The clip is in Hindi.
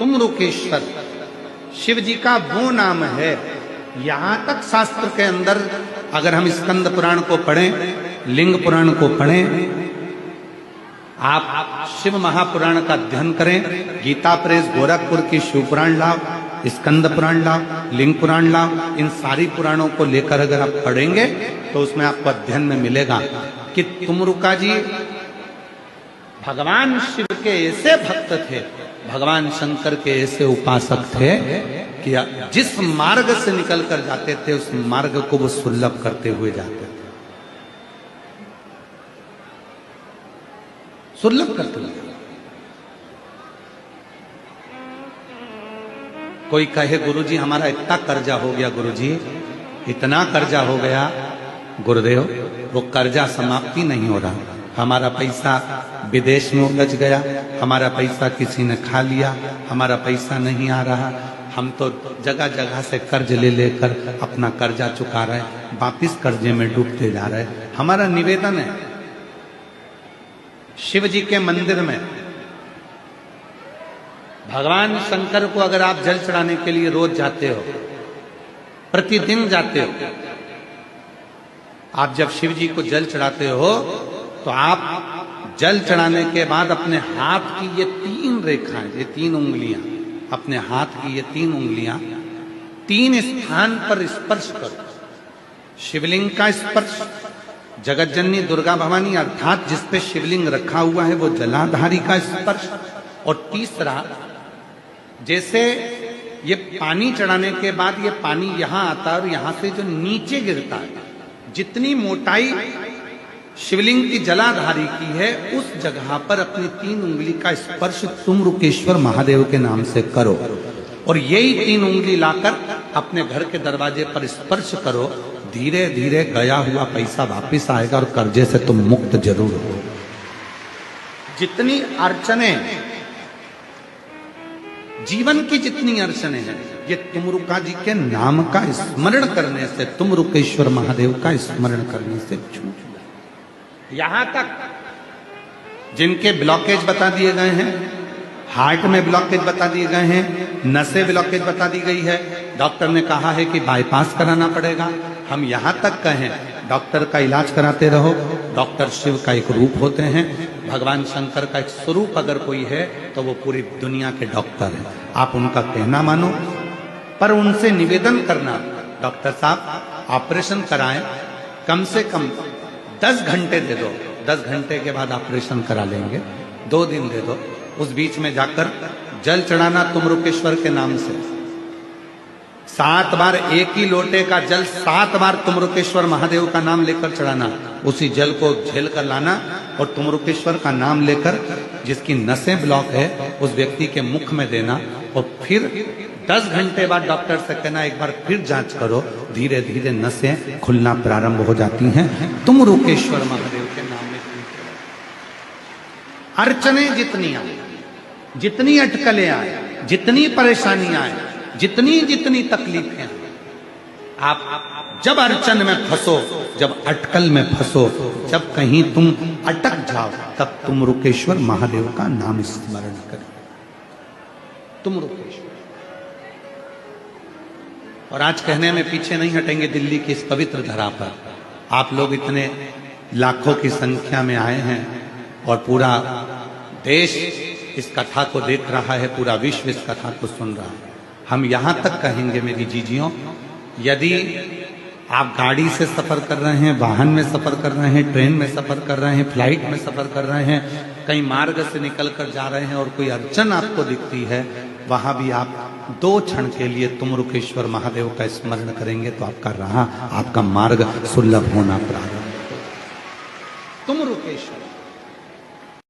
तुमरुकेश्वर शिव जी का वो नाम है। यहां तक शास्त्र के अंदर अगर हम स्कंद पुराण को पढ़ें, लिंग पुराण को पढ़ें, आप शिव महापुराण का अध्ययन करें, गीता प्रेस गोरखपुर की शिव पुराण लाओ, स्कंद पुराण लाओ, लिंग पुराण लाओ, इन सारी पुराणों को लेकर अगर आप पढ़ेंगे तो उसमें आपको अध्ययन में मिलेगा कि तुमरुका जी भगवान शिव के ऐसे भक्त थे, भगवान शंकर के ऐसे उपासक थे कि जिस मार्ग से निकल कर जाते थे उस मार्ग को वो सुलभ करते हुए जाते थे, सुलभ करते हुए। कोई कहे गुरुजी हमारा इतना कर्जा हो गया, गुरुजी इतना कर्जा हो गया, गुरुदेव वो कर्जा समाप्ति नहीं हो रहा, हमारा पैसा विदेश में उलझ गया, हमारा पैसा किसी ने खा लिया, हमारा पैसा नहीं आ रहा, हम तो जगह जगह से कर्ज ले लेकर अपना कर्जा चुका रहे, वापिस कर्जे में डूबते जा रहे। हमारा निवेदन है शिव जी के मंदिर में भगवान शंकर को अगर आप जल चढ़ाने के लिए रोज जाते हो, प्रतिदिन जाते हो, आप जब शिव जी को जल चढ़ाते हो तो आप जल चढ़ाने के बाद अपने हाथ की ये 3 रेखाएं, ये 3 उंगलियां, अपने हाथ की ये 3 उंगलियां 3 स्थान पर स्पर्श करो। शिवलिंग का स्पर्श, जगत जननी दुर्गा भवानी अर्थात जिस पे शिवलिंग रखा हुआ है वो जलाधारी का स्पर्श, और तीसरा जैसे ये पानी चढ़ाने के बाद ये पानी यहां आता है और यहां से जो नीचे गिरता है, जितनी मोटाई शिवलिंग की जलाधारी की है उस जगह पर अपनी 3 उंगली का स्पर्श तुमरुकेश्वर महादेव के नाम से करो, और यही 3 उंगली लाकर अपने घर के दरवाजे पर स्पर्श करो। धीरे धीरे गया हुआ पैसा वापिस आएगा और कर्जे से तुम मुक्त जरूर हो। जितनी अड़चने, जीवन की जितनी अड़चने हैं, ये तुमरुका जी के नाम का स्मरण करने से, तुमरुकेश्वर महादेव का स्मरण करने से छूट जाए। यहां तक जिनके ब्लॉकेज बता दिए गए हैं, हार्ट में ब्लॉकेज बता दिए गए हैं, नसें ब्लॉकेज बता दी गई है, डॉक्टर ने कहा है कि बाईपास कराना पड़ेगा। हम यहां तक कहें डॉक्टर का इलाज कराते रहो। डॉक्टर शिव का एक रूप होते हैं, भगवान शंकर का एक स्वरूप अगर कोई है तो वो पूरी दुनिया के डॉक्टर हैं। आप उनका कहना मानो, पर उनसे निवेदन करना, डॉक्टर साहब ऑपरेशन कराएं, कम से कम 10 घंटे दे दो, 10 घंटे के बाद ऑपरेशन करा लेंगे, 2 दिन दे दो, उस बीच में जाकर जल चढ़ाना तुमरुकेश्वर के नाम से 7 बार, एक ही लोटे का जल 7 बार तुमरुकेश्वर महादेव का नाम लेकर चढ़ाना, उसी जल को झेल कर लाना और तुमरुकेश्वर का नाम लेकर जिसकी नसें ब्लॉक है उस व्यक्ति के मुख में देना, और फिर 10 घंटे बाद डॉक्टर से कहना एक बार फिर जांच करो, धीरे धीरे नसें खुलना प्रारंभ हो जाती हैं तुमरुकेश्वर महादेव के नाम में। अड़चने जितनी आए, जितनी अटकलें आए, जितनी परेशानियां आए, जितनी जितनी तकलीफें, आप जब अड़चन में फंसो, जब अटकल में फंसो, जब कहीं तुम अटक जाओ, तब तुमरुकेश्वर महादेव का नाम स्मरण करें, तुमरुकेश्वर। और आज कहने में पीछे नहीं हटेंगे, दिल्ली की इस पवित्र धरा पर आप लोग इतने लाखों की संख्या में आए हैं और पूरा देश इस कथा को देख रहा है, पूरा विश्व इस कथा को सुन रहा है। हम यहां तक कहेंगे मेरी जीजियों, यदि आप गाड़ी से सफर कर रहे हैं, वाहन में सफर कर रहे हैं, ट्रेन में सफर कर रहे हैं, फ्लाइट में सफर कर रहे हैं, कहीं मार्ग से निकल कर जा रहे हैं और कोई अड़चन आपको दिखती है, वहां भी आप 2 क्षण के लिए तुमरुकेश्वर महादेव का स्मरण करेंगे तो आपका राह, आपका मार्ग सुलभ होना प्रारंभ